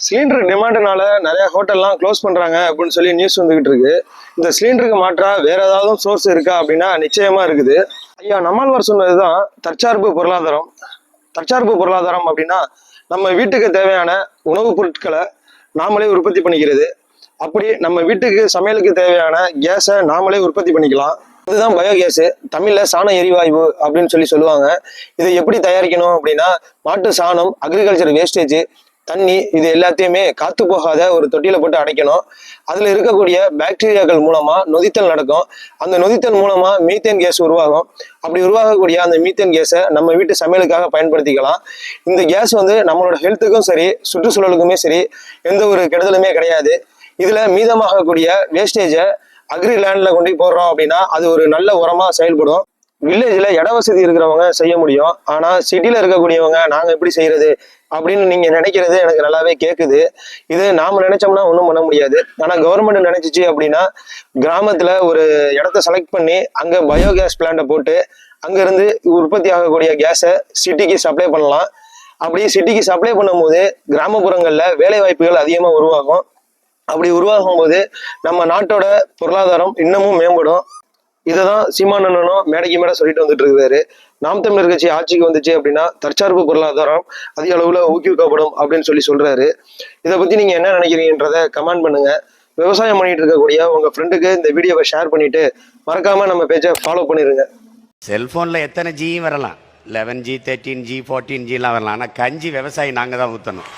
Cylinder டிமாண்டுனால நிறைய ஹோட்டல்லாம் close பண்றாங்க அப்படின்னு சொல்லி நியூஸ் வந்துகிட்டு இருக்கு. இந்த சிலிண்டருக்கு மாற்றா வேற ஏதாவது சோர்ஸ் இருக்கா அப்படின்னா நிச்சயமா இருக்குது. ஐயா நம்மாழ்வார் சொன்னதுதான் தற்சார்பு பொருளாதாரம். தற்சார்பு பொருளாதாரம் அப்படின்னா நம்ம வீட்டுக்கு தேவையான உணவுப் பொருட்களை நாமளே உற்பத்தி பண்ணிக்கிறது. அப்படி நம்ம வீட்டுக்கு சமையலுக்கு தேவையான கேஸை நாமளே உற்பத்தி பண்ணிக்கலாம். இதுதான் பயோகேஸ், தமிழ்ல சாண எரிவாயு அப்படின்னு சொல்லி சொல்லுவாங்க. இதை எப்படி தயாரிக்கணும் அப்படின்னா மாட்டு சாணம், அக்ரிகல்ச்சர் வேஸ்டேஜ், தண்ணி இது எல்லாத்தையுமே காத்து போகாத ஒரு தொட்டியில போட்டு அடைக்கணும். அதுல இருக்கக்கூடிய பாக்டீரியாக்கள் மூலமா நொதித்தல் நடக்கும். அந்த நொதித்தல் மூலமா மீத்தேன் கேஸ் உருவாகும். அப்படி உருவாகக்கூடிய அந்த மீத்தேன் கேஸை நம்ம வீட்டு சமையலுக்காக பயன்படுத்திக்கலாம். இந்த கேஸ் நம்மளோட ஹெல்த்துக்கும் சரி, சுற்றுச்சூழலுக்குமே சரி எந்த ஒரு கெடுதலுமே கிடையாது. இதுல மீதமாகக்கூடிய வேஸ்டேஜை அக்ரி லேண்ட்ல கொண்டு போடுறோம் அப்படின்னா அது ஒரு நல்ல உரமா செயல்படும். வில்லேஜ்ல இட வசதி இருக்கிறவங்க செய்ய முடியும். ஆனா சிட்டில இருக்கக்கூடியவங்க நாங்க எப்படி செய்யறது அப்படின்னு நீங்க நினைக்கிறது எனக்கு நல்லாவே கேக்குது. இது நாம நினைச்சோம்னா ஒன்றும் பண்ண முடியாது. ஆனா கவர்மெண்ட் நினைச்சிச்சு அப்படின்னா கிராமத்துல ஒரு இடத்த செலக்ட் பண்ணி அங்க பயோகேஸ் பிளான்ட்டை போட்டு அங்க இருந்து உற்பத்தி ஆகக்கூடிய கேஸை சிட்டிக்கு சப்ளை பண்ணலாம். அப்படி சிட்டிக்கு சப்ளை பண்ணும்போது கிராமப்புறங்கள்ல வேலை வாய்ப்புகள் அதிகமா உருவாகும். அப்படி உருவாகும் போது நம்ம நாட்டோட பொருளாதாரம் இன்னமும் மேம்படும். இதைதான் சீமானனும் மேடைக்கு மேடை சொல்லிட்டு வந்துட்டு இருக்காரு. நாம் தமிழர் கட்சி ஆட்சிக்கு வந்துச்சு அப்படின்னா தற்சார்பு பொருளாதாரம் அதிக அளவுல ஊக்குவிக்கப்படும் அப்படின்னு சொல்றாரு. இதை பத்தி நீங்க என்ன நினைக்கிறீங்கன்றத கமெண்ட் பண்ணுங்க. விவசாயம் பண்ணிட்டு இருக்கக்கூடிய உங்க ஃப்ரெண்டுக்கு இந்த வீடியோவை ஷேர் பண்ணிட்டு மறக்காம நம்ம பேஜை ஃபாலோ பண்ணிருங்க. செல்போன்ல எத்தனை ஜியும் வரலாம், 11G 13G 14Gலாம் வரலாம். ஆனால் கஞ்சி விவசாயி நாங்கள் தான் ஊற்றணும்.